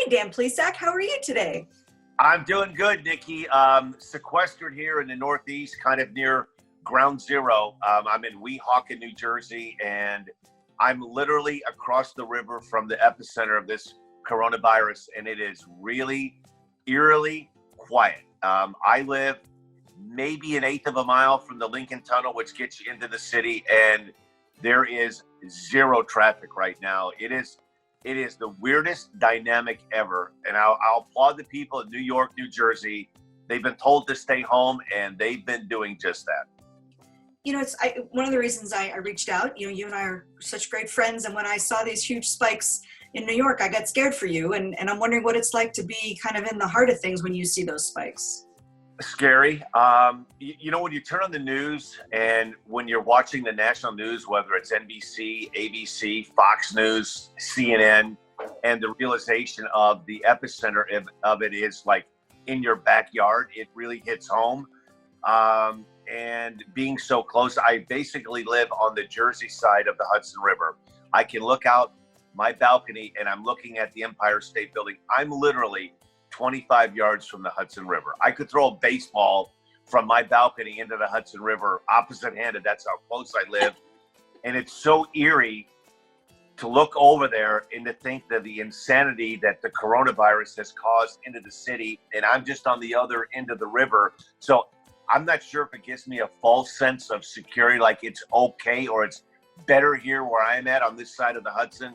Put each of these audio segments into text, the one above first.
Hi, Dan Plesac. How are you today? I'm doing good, Nikki. Sequestered here in the Northeast, kind of near ground zero. I'm in Weehawken, New Jersey, and I'm literally across the river from the epicenter of this coronavirus, and it is really eerily quiet. I live maybe an eighth of a mile from the Lincoln Tunnel, which gets you into the city, and there is zero traffic right now. It is the weirdest dynamic ever, and I'll applaud the people in New York, New Jersey. They've been told to stay home, and they've been doing just that. One of the reasons I reached out. You and I are such great friends, and when I saw these huge spikes in New York, I got scared for you, and I'm wondering what it's like to be kind of in the heart of things when you see those spikes. Scary. When you turn on the news and when you're watching the national news, whether it's NBC, ABC, Fox News, CNN, and the realization of the epicenter of it is like in your backyard, it really hits home. And being so close, I basically live on the Jersey side of the Hudson River. I can look out my balcony and I'm looking at the Empire State Building. I'm literally 25 yards from the Hudson River. I could throw a baseball from my balcony into the Hudson River opposite-handed. That's how close I live. And it's so eerie to look over there and to think that the insanity that the coronavirus has caused into the city, and I'm just on the other end of the river. So I'm not sure if it gives me a false sense of security, like it's okay or it's better here where I'm at on this side of the Hudson.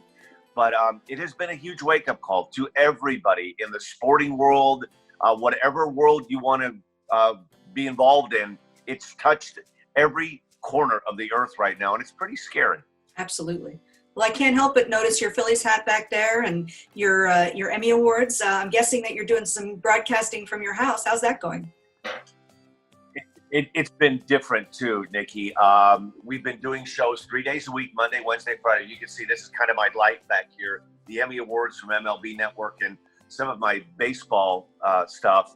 But it has been a huge wake-up call to everybody in the sporting world, whatever world you want to be involved in. It's touched every corner of the earth right now, and it's pretty scary. Absolutely. Well, I can't help but notice your Phillies hat back there and your Emmy Awards. I'm guessing that you're doing some broadcasting from your house. How's that going? It's been different too, Nikki. We've been doing shows 3 days a week, Monday, Wednesday, Friday. You can see this is kind of my life back here. The Emmy Awards from MLB Network and some of my baseball stuff.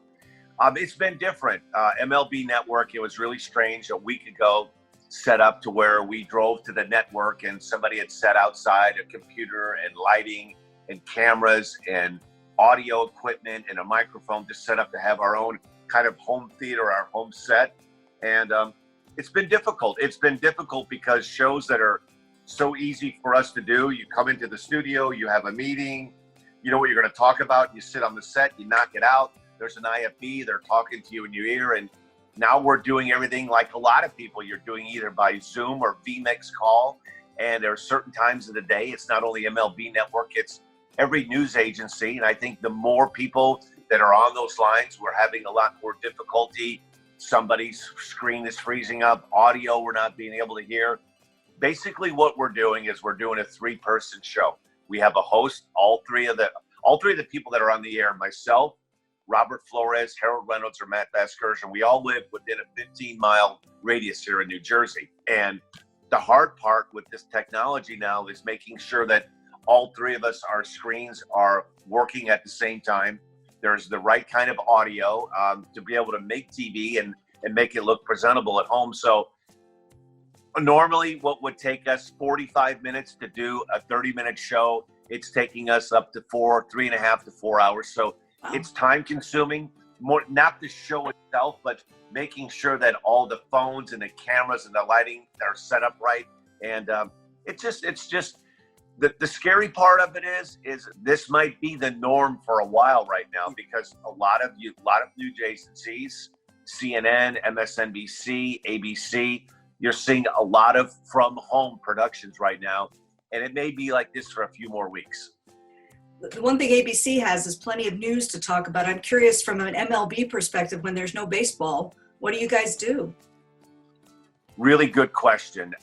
It's been different. MLB Network, it was really strange a week ago, set up to where we drove to the network and somebody had set outside a computer and lighting and cameras and audio equipment and a microphone just set up to have our own kind of home theater, our home set. And it's been difficult. It's been difficult because shows that are so easy for us to do, you come into the studio, you have a meeting, you know what you're going to talk about, you sit on the set, you knock it out. There's an IFB, they're talking to you in your ear. And now we're doing everything like a lot of people. You're doing either by Zoom or vMix call. And there are certain times of the day. It's not only MLB Network, it's every news agency. And I think the more people that are on those lines, we're having a lot more difficulty. Somebody's screen is freezing up, audio we're not being able to hear. Basically what we're doing is we're doing a three-person show. We have a host, all three of the people that are on the air, myself, Robert Flores, Harold Reynolds, or Matt Vasgersian. We all live within a 15-mile radius here in New Jersey. And the hard part with this technology now is making sure that all three of us, our screens are working at the same time. There's the right kind of audio to be able to make TV and make it look presentable at home. So normally what would take us 45 minutes to do a 30-minute show, it's taking us up to 3.5 to 4 hours. So it's time consuming, more not the show itself, but making sure that all the phones and the cameras and the lighting are set up right. And it's just the scary part of it is this might be the norm for a while right now, because a lot of news agencies, CNN, MSNBC, ABC, you're seeing a lot of from home productions right now, and it may be like this for a few more weeks. The one thing ABC has is plenty of news to talk about. I'm curious, from an MLB perspective, when there's no baseball, what do you guys do? Really good question.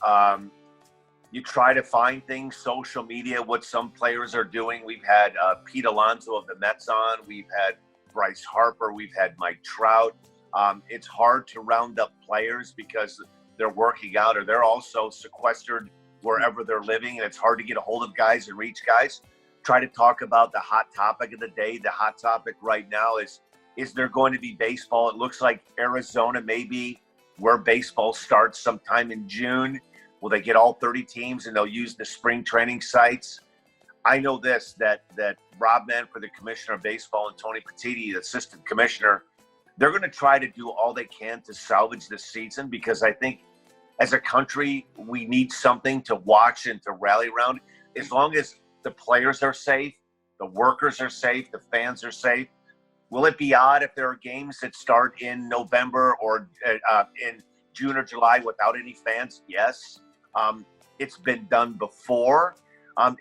You try to find things, social media, what some players are doing. We've had Pete Alonso of the Mets on. We've had Bryce Harper. We've had Mike Trout. It's hard to round up players because they're working out or they're also sequestered wherever they're living, and it's hard to get a hold of guys and reach guys. Try to talk about the hot topic of the day. The hot topic right now is there going to be baseball? It looks like Arizona may be where baseball starts sometime in June. Will they get all 30 teams and they'll use the spring training sites? I know this, that Rob Manfred, the commissioner of baseball, and Tony Petitti, the assistant commissioner, they're going to try to do all they can to salvage this season, because I think as a country, we need something to watch and to rally around. As long as the players are safe, the workers are safe, the fans are safe. Will it be odd if there are games that start in November or in June or July without any fans? Yes. It's been done before.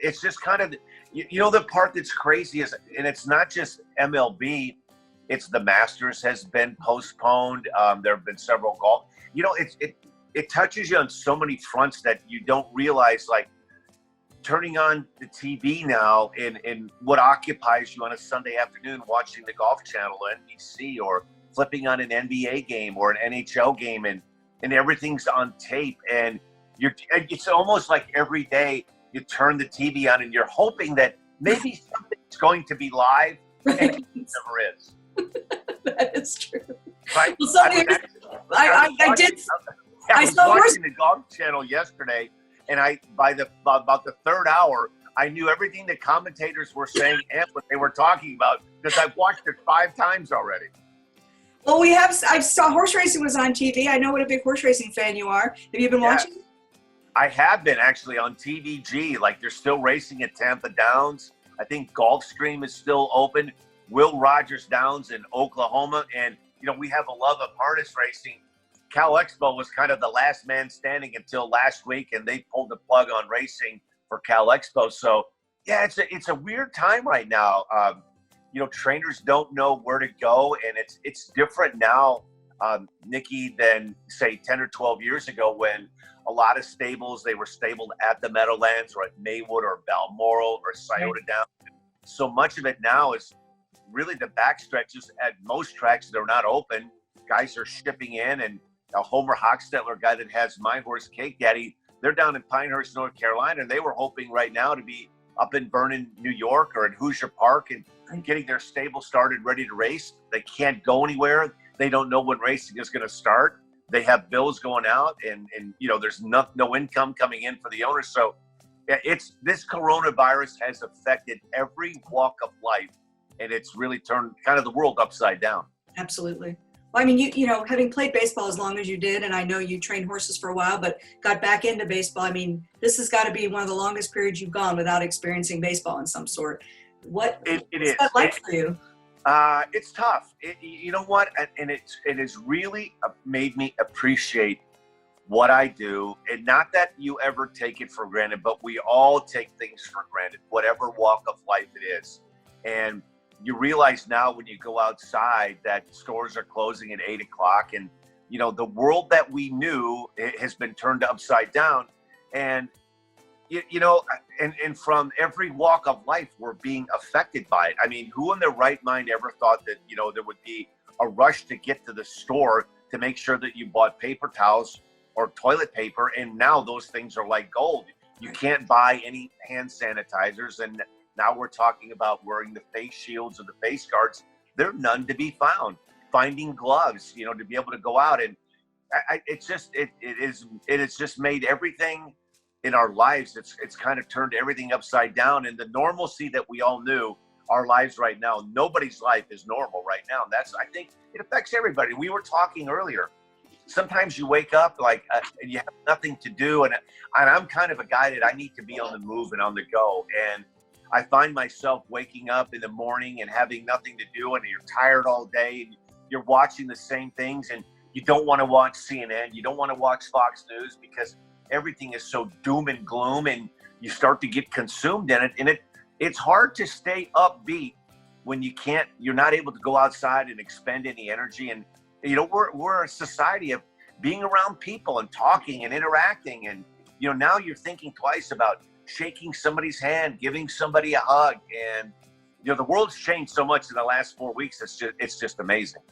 It's just kind of, the part that's crazy is, and it's not just MLB, it's the Masters has been postponed. There have been several golf. It touches you on so many fronts that you don't realize, like turning on the TV now and what occupies you on a Sunday afternoon, watching the Golf Channel or NBC, or flipping on an NBA game or an NHL game, and everything's on tape. And it's almost like every day you turn the TV on and you're hoping that maybe something's going to be live, and it never is. That is true. Right? Well, I was watching the Golf Channel yesterday, and by about the third hour, I knew everything the commentators were saying and what they were talking about, because I've watched it 5 times already. Well, I saw horse racing was on TV. I know what a big horse racing fan you are. Have you been watching? I have been, actually, on TVG. Like, they're still racing at Tampa Downs. I think Gulfstream is still open. Will Rogers Downs in Oklahoma. And, we have a love of harness racing. Cal Expo was kind of the last man standing until last week, and they pulled the plug on racing for Cal Expo. So, yeah, it's a weird time right now. Trainers don't know where to go, and it's different now, Nikki, than, say, 10 or 12 years ago, when a lot of stables, they were stabled at the Meadowlands or at Maywood or Balmoral or Scioto Downs. So much of it now is really the back stretches at most tracks that are not open. Guys are shipping in, and Homer Hochstetler, guy that has My Horse Cake Daddy, they're down in Pinehurst, North Carolina, and they were hoping right now to be up in Vernon, New York, or in Hoosier Park, and getting their stable started, ready to race. They can't go anywhere. They don't know when racing is going to start. They have bills going out, and there's no income coming in for the owners. So this coronavirus has affected every walk of life, and it's really turned kind of the world upside down. Absolutely. Well, I mean, having played baseball as long as you did, and I know you trained horses for a while, but got back into baseball. I mean, this has got to be one of the longest periods you've gone without experiencing baseball in some sort. What's that like for you? It's tough. You know what? And it has really made me appreciate what I do. And not that you ever take it for granted, but we all take things for granted, whatever walk of life it is. And you realize now when you go outside that stores are closing at 8 o'clock, and the world that we knew has been turned upside down. And and from every walk of life, we're being affected by it. I mean, who in their right mind ever thought that there would be a rush to get to the store to make sure that you bought paper towels or toilet paper? And now those things are like gold. You can't buy any hand sanitizers, and now we're talking about wearing the face shields or the face guards. They're none to be found. Finding gloves, to be able to go out, and it has just made everything in our lives. It's kind of turned everything upside down, and the normalcy that we all knew, our lives right now, nobody's life is normal right now. And I think it affects everybody. We were talking earlier. Sometimes you wake up and you have nothing to do, and I'm kind of a guy that I need to be on the move and on the go. And I find myself waking up in the morning and having nothing to do, and you're tired all day, and you're watching the same things, and you don't want to watch CNN, you don't want to watch Fox News, because everything is so doom and gloom, and you start to get consumed in it. And it's hard to stay upbeat when you're not able to go outside and expend any energy. And we're a society of being around people and talking and interacting, and now you're thinking twice about shaking somebody's hand, giving somebody a hug. And the world's changed so much in the last 4 weeks. It's just amazing.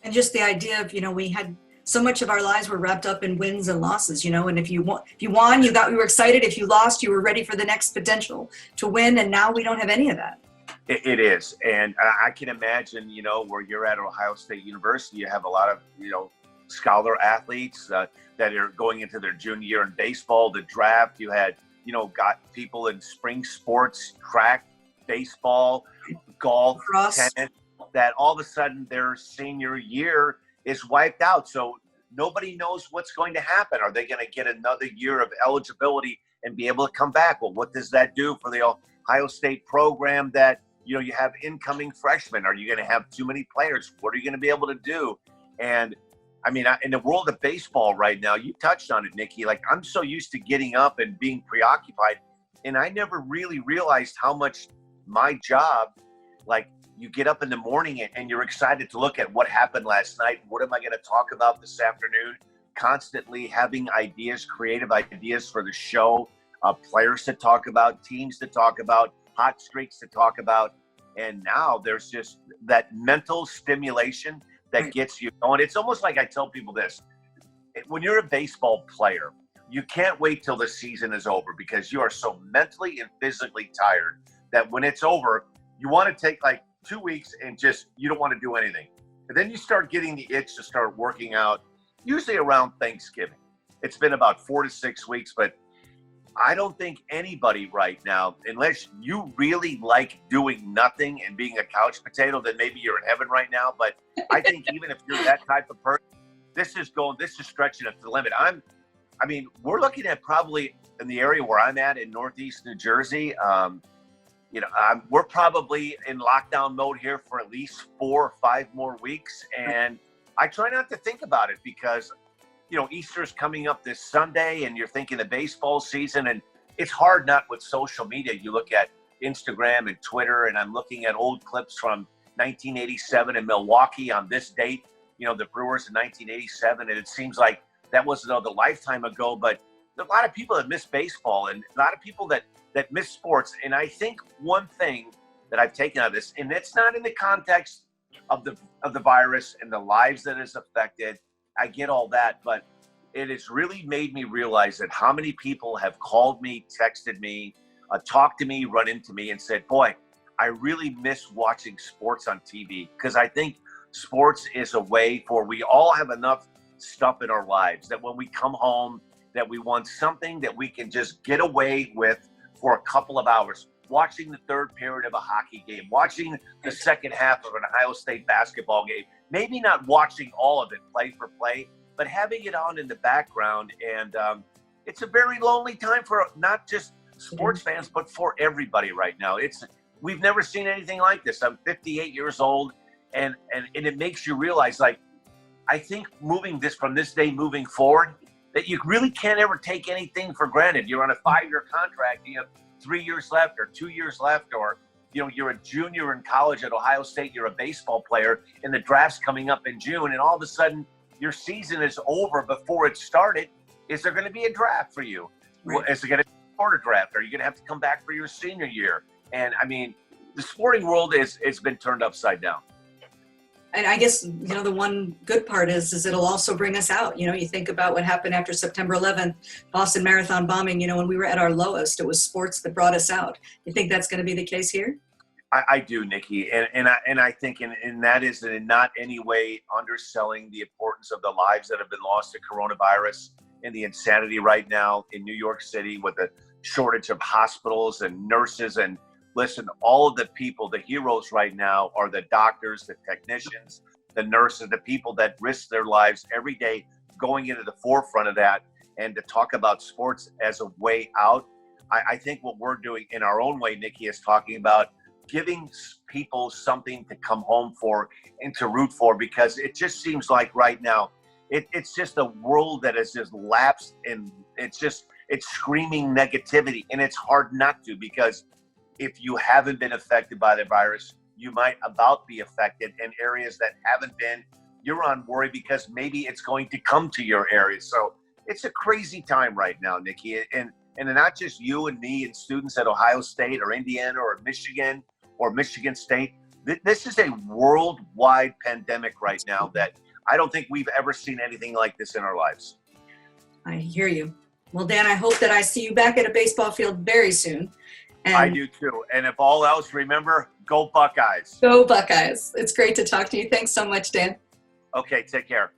And just the idea of we had so much of our lives were wrapped up in wins and losses, and if you won, you were excited. If you lost, you were ready for the next potential to win. And now we don't have any of that. It is. And I can imagine, where you're at Ohio State University, you have a lot of, scholar athletes that are going into their junior year in baseball, the draft. You had got people in spring sports, track, baseball, golf, Cross. tennis, that all of a sudden their senior year is wiped out. So nobody knows what's going to happen. Are they going to get another year of eligibility and be able to come back? Well, what does that do for the Ohio State program that, you have incoming freshmen? Are you going to have too many players? What are you going to be able to do? And I mean, in the world of baseball right now, you touched on it, Nikki. Like, I'm so used to getting up and being preoccupied, and I never really realized how much my job, like, you get up in the morning and you're excited to look at what happened last night. What am I going to talk about this afternoon? Constantly having ideas, creative ideas for the show, players to talk about, teams to talk about, hot streaks to talk about. And now there's just that mental stimulation that gets you going. It's almost like I tell people this. When you're a baseball player, you can't wait till the season is over because you are so mentally and physically tired that when it's over, you want to take like 2 weeks and just, you don't want to do anything. And then you start getting the itch to start working out, usually around Thanksgiving. It's been about 4 to 6 weeks, but I don't think anybody right now, unless you really like doing nothing and being a couch potato, then maybe you're in heaven right now. But I think even if you're that type of person, this is stretching it to the limit. We're looking at probably in the area where I'm at in Northeast New Jersey, we're probably in lockdown mode here for at least 4 or 5 more weeks. And I try not to think about it because Easter's coming up this Sunday and you're thinking the baseball season, and it's hard not with social media. You look at Instagram and Twitter, and I'm looking at old clips from 1987 in Milwaukee on this date, the Brewers in 1987. And it seems like that was another lifetime ago, but there are a lot of people that miss baseball and a lot of people that miss sports. And I think one thing that I've taken out of this, and it's not in the context of the virus and the lives that it's affected, I get all that, but it has really made me realize that how many people have called me, texted me, talked to me, run into me and said, boy, I really miss watching sports on TV. Because I think sports is a way for, we all have enough stuff in our lives that when we come home, that we want something that we can just get away with for a couple of hours. Watching the third period of a hockey game, watching the second half of an Ohio State basketball game, maybe not watching all of it play for play, but having it on in the background. And it's a very lonely time for not just sports fans, but for everybody right now. We've never seen anything like this. I'm 58 years old, and it makes you realize, like, I think from this day moving forward, that you really can't ever take anything for granted. You're on a 5-year contract, you have 3 years left or 2 years left, or you're a junior in college at Ohio State, you're a baseball player, and the draft's coming up in June, and all of a sudden your season is over before it started. Is there going to be a draft for you? Right. Is it going to be a shorter draft? Are you going to have to come back for your senior year? And I mean, the sporting world it's been turned upside down. And I guess, the one good part is it'll also bring us out. You think about what happened after September 11th, Boston Marathon bombing, when we were at our lowest, it was sports that brought us out. You think that's going to be the case here? I do, Nikki. And I think, and that is in not any way underselling the importance of the lives that have been lost to coronavirus and the insanity right now in New York City with the shortage of hospitals and nurses. And listen, all of the people, the heroes right now are the doctors, the technicians, the nurses, the people that risk their lives every day going into the forefront of that. And to talk about sports as a way out, I think what we're doing in our own way, Nikki, is talking about giving people something to come home for and to root for, because it just seems like right now, it's just a world that has just lapsed, and it's screaming negativity, and it's hard not to, because if you haven't been affected by the virus, you might about be affected. In areas that haven't been, you're on worry because maybe it's going to come to your area. So it's a crazy time right now, Nikki. And not just you and me and students at Ohio State or Indiana or Michigan or Michigan State. This is a worldwide pandemic right now that I don't think we've ever seen anything like this in our lives. I hear you. Well, Dan, I hope that I see you back at a baseball field very soon. And I do too. And if all else, remember, go Buckeyes. Go Buckeyes. It's great to talk to you. Thanks so much, Dan. Okay, take care.